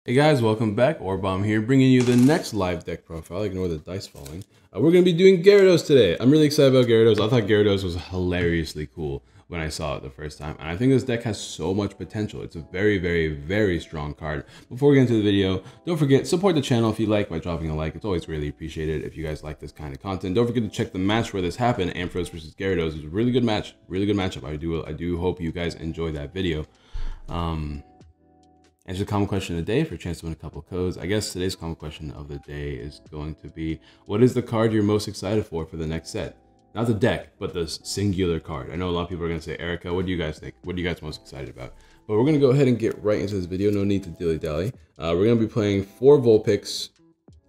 Hey guys, welcome back. Orbomb here, bringing you the next live deck profile. Ignore the dice falling. We're going to be doing Gyarados today. I'm really excited about Gyarados. I thought Gyarados was hilariously cool when I saw it the first time. And I think this deck has so much potential. It's a very, very, very strong card. Before we get into the video, don't forget, support the channel if you like by dropping a like. It's always really appreciated if you guys like this kind of content. Don't forget to check the match where this happened, Ampharos versus Gyarados. It was a really good match, really good matchup. I do hope you guys enjoy that video. Answer the common question of the day for a chance to win a couple codes. I guess today's common question of the day is going to be, what is the card you're most excited for the next set? Not the deck, but the singular card. I know a lot of people are going to say, Erica, what do you guys think? What are you guys most excited about? But we're going to go ahead and get right into this video. No need to dilly-dally. We're going to be playing 4 Vulpix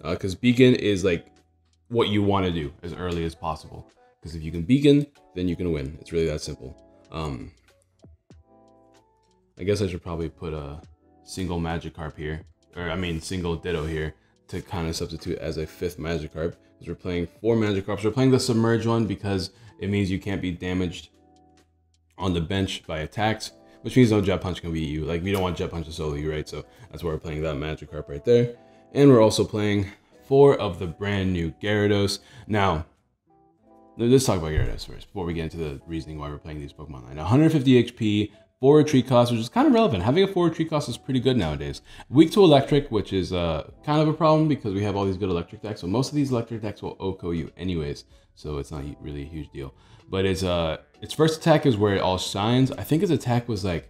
because Beacon is like what you want to do as early as possible. Because if you can Beacon, then you can win. It's really that simple. I guess I should probably put a single Magikarp here, or I mean single Ditto here, to kind of substitute as a 5th Magikarp, because we're playing 4 Magikarps. We're playing the Submerge one because it means you can't be damaged on the bench by attacks, which means no Jet Punch can beat you. Like, we don't want Jet Punch to solo you, right? So that's why we're playing that Magikarp right there. And we're also playing 4 of the brand new Gyarados. Now, let's talk about Gyarados first before we get into the reasoning why we're playing these Pokemon line. 150 HP, 4 retreat cost, which is kind of relevant. Having a 4 retreat cost is pretty good nowadays. Weak to electric, which is kind of a problem because we have all these good electric decks. So most of these electric decks will OHKO you anyways, so it's not really a huge deal. But its first attack is where it all shines. I think its attack was like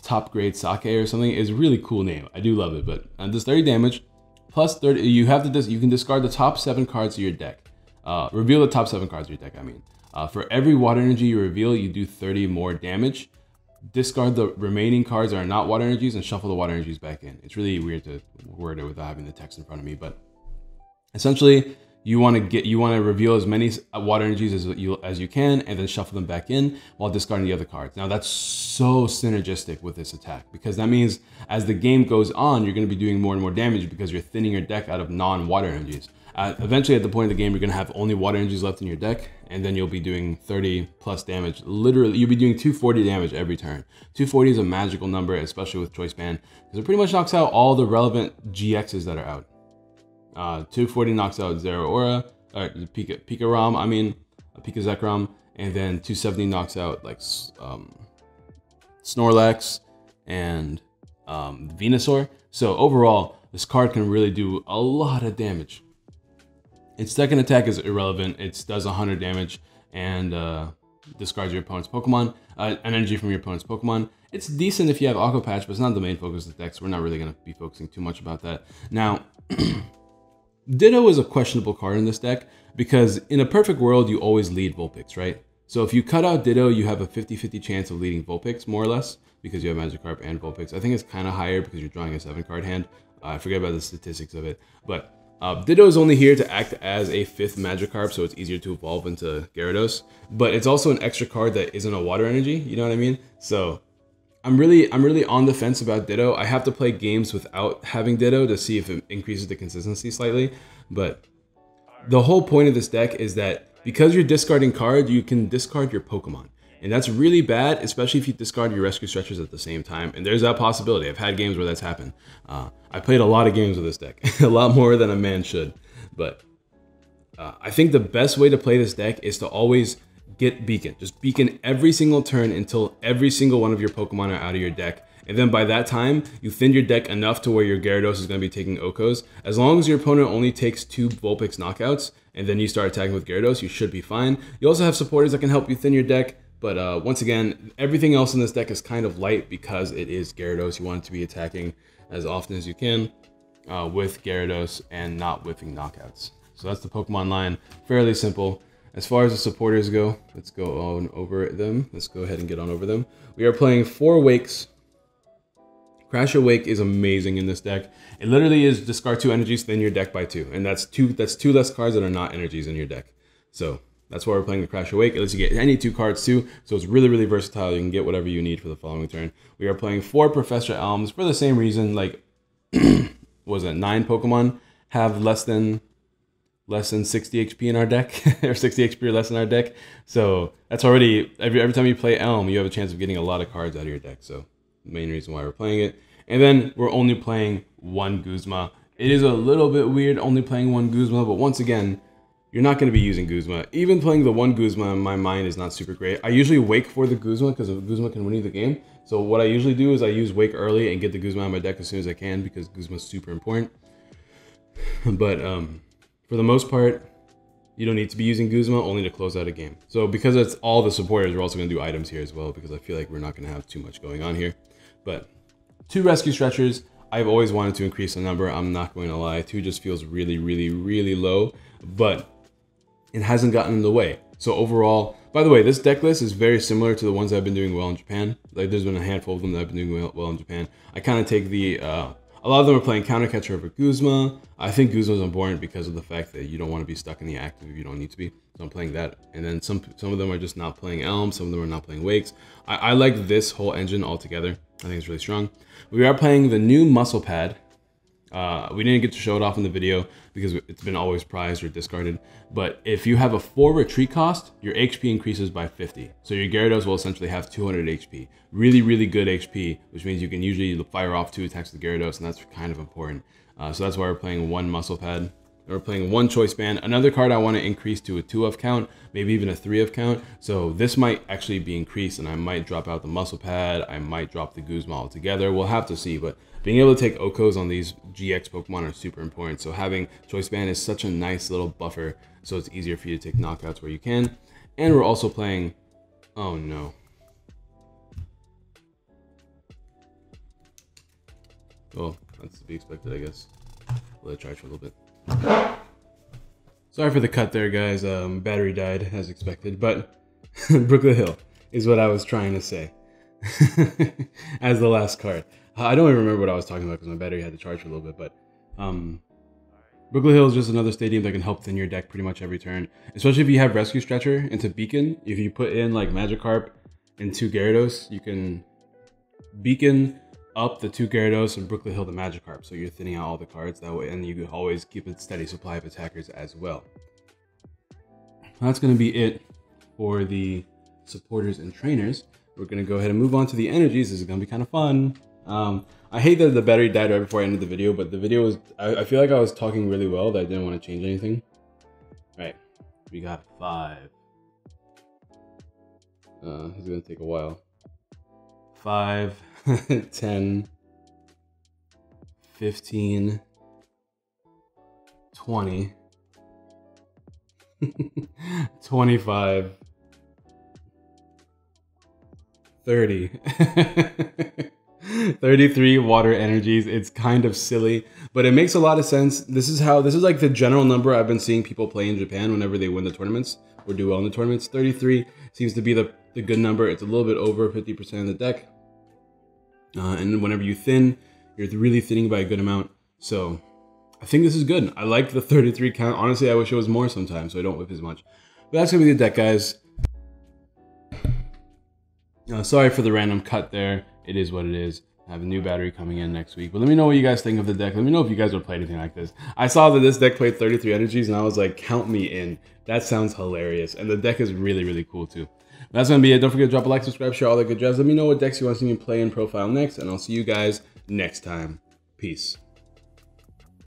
top grade Sake or something. It's a really cool name. I do love it. But does 30 damage plus 30. You can discard the top 7 cards of your deck. Reveal the top 7 cards of your deck. I mean, for every water energy you reveal, you do 30 more damage. Discard the remaining cards that are not water energies and shuffle the water energies back in. It's really weird to word it without having the text in front of me, but essentially you want to reveal as many water energies as you can and then shuffle them back in while discarding the other cards. Now that's so synergistic with this attack because that means as the game goes on, you're going to be doing more and more damage because you're thinning your deck out of non-water energies. Eventually, at the point of the game, you're going to have only water energies left in your deck, and then you'll be doing 30 plus damage. Literally, you'll be doing 240 damage every turn. 240 is a magical number, especially with Choice Band, because it pretty much knocks out all the relevant GXs that are out. 240 knocks out Zeraora, or Pika Rom, Pika Zekrom, and then 270 knocks out like Snorlax and Venusaur. So overall, this card can really do a lot of damage. Its second attack is irrelevant. It does 100 damage and discards your opponent's Pokemon, energy from your opponent's Pokemon. It's decent if you have Aqua Patch, but it's not the main focus of the deck, so we're not really going to be focusing too much about that. Now, Ditto is a questionable card in this deck because in a perfect world, you always lead Vulpix, right? So if you cut out Ditto, you have a 50-50 chance of leading Vulpix, more or less, because you have Magikarp and Vulpix. I think it's kind of higher because you're drawing a 7-card hand. I forget about the statistics of it, but Ditto is only here to act as a 5th Magikarp, so it's easier to evolve into Gyarados. But it's also an extra card that isn't a water energy, you know what I mean? So I'm really on the fence about Ditto. I have to play games without having Ditto to see if it increases the consistency slightly. But the whole point of this deck is that because you're discarding cards, you can discard your Pokemon. And that's really bad, especially if you discard your rescue stretchers at the same time. And there's that possibility. I've had games where that's happened. I played a lot of games with this deck, a lot more than a man should. But I think the best way to play this deck is to always get Beacon. Just Beacon every single turn until every single one of your Pokemon are out of your deck. And then by that time, you thin your deck enough to where your Gyarados is going to be taking OHKOs. As long as your opponent only takes 2 Vulpix knockouts, and then you start attacking with Gyarados, you should be fine. You also have supporters that can help you thin your deck. But once again, everything else in this deck is kind of light because it is Gyarados. You want it to be attacking as often as you can with Gyarados and not whiffing knockouts. So that's the Pokemon line. Fairly simple. As far as the supporters go, let's go on over them. Let's go ahead and get on over them. We are playing 4 Wakes. Crash Awake is amazing in this deck. It literally is discard 2 energies, thin your deck by 2. And that's 2 less cards that are not energies in your deck. So that's why we're playing the Crash Awake. It lets you get any 2 cards too, so it's really, really versatile. You can get whatever you need for the following turn. We are playing 4 Professor Elms for the same reason. Like, was it 9 Pokemon have less than 60 HP in our deck, or 60 HP or less in our deck. So that's already every time you play Elm, you have a chance of getting a lot of cards out of your deck. So the main reason why we're playing it. And then we're only playing one Guzma. It is a little bit weird only playing one Guzma, but once again, you're not going to be using Guzma. Even playing the one Guzma in my mind is not super great. I usually wake for the Guzma because Guzma can win you the game. So what I usually do is I use wake early and get the Guzma on my deck as soon as I can because Guzma is super important. But for the most part, you don't need to be using Guzma only to close out a game. So because it's all the supporters, we're also going to do items here as well because I feel like we're not going to have too much going on here. But 2 rescue stretchers. I've always wanted to increase the number. I'm not going to lie. 2 just feels really, really, really low. But it hasn't gotten in the way. So overall, by the way, this deck list is very similar to the ones that have been doing well in Japan. Like there's been a handful of them that have been doing well in Japan. I kind of take the, a lot of them are playing counter catcher over Guzma. I think Guzma is important because of the fact that you don't want to be stuck in the active if you don't need to be. So I'm playing that. And then some of them are just not playing Elm. Some of them are not playing Wakes. I like this whole engine altogether. I think it's really strong. We are playing the new muscle pad. We didn't get to show it off in the video because it's been always prized or discarded. But if you have a 4 retreat cost, your HP increases by 50. So your Gyarados will essentially have 200 HP. Really, really good HP, which means you can usually fire off 2 attacks with Gyarados, and that's kind of important. So that's why we're playing 1 muscle pad. We're playing 1 choice band. Another card I want to increase to a 2 of count, maybe even a 3 of count. So this might actually be increased, and I might drop out the muscle pad. I might drop the Guzma altogether. We'll have to see, but being able to take Okos on these GX Pokemon are super important. So having choice band is such a nice little buffer, so it's easier for you to take knockouts where you can. And we're also playing, oh no. Well, that's to be expected, I guess. Let it charge for a little bit. Sorry for the cut there, guys. Battery died as expected, but Brooklyn Hill is what I was trying to say as the last card. I don't even remember what I was talking about because my battery had to charge for a little bit, but Brooklyn Hill is just another stadium that can help thin your deck pretty much every turn, especially if you have Rescue Stretcher into Beacon. If you put in like Magikarp and 2 Gyarados, you can Beacon up the 2 Gyarados and Brooklyn Hill the Magikarp, so you're thinning out all the cards that way, and you can always keep a steady supply of attackers as well. That's going to be it for the supporters and trainers. We're going to go ahead and move on to the energies. This is going to be kind of fun. I hate that the battery died right before I ended the video, but the video was, I feel like I was talking really well that I didn't want to change anything. All right, we got 5. It's going to take a while. 5, 10, 15, 20, 25, 30, 33 water energies. It's kind of silly, but it makes a lot of sense. This is like the general number I've been seeing people play in Japan whenever they win the tournaments or do well in the tournaments. 33 seems to be the good number. It's a little bit over 50% of the deck. And whenever you thin, you're really thinning by a good amount. So I think this is good. I like the 33 count. Honestly, I wish it was more sometimes so I don't whip as much. But that's going to be the deck, guys. Sorry for the random cut there. It is what it is. I have a new battery coming in next week. But let me know what you guys think of the deck. Let me know if you guys would play anything like this. I saw that this deck played 33 energies and I was like, count me in. That sounds hilarious. And the deck is really, really cool too. But that's going to be it. Don't forget to drop a like, subscribe, share all the good jobs. Let me know what decks you want to see me play in profile next. And I'll see you guys next time. Peace.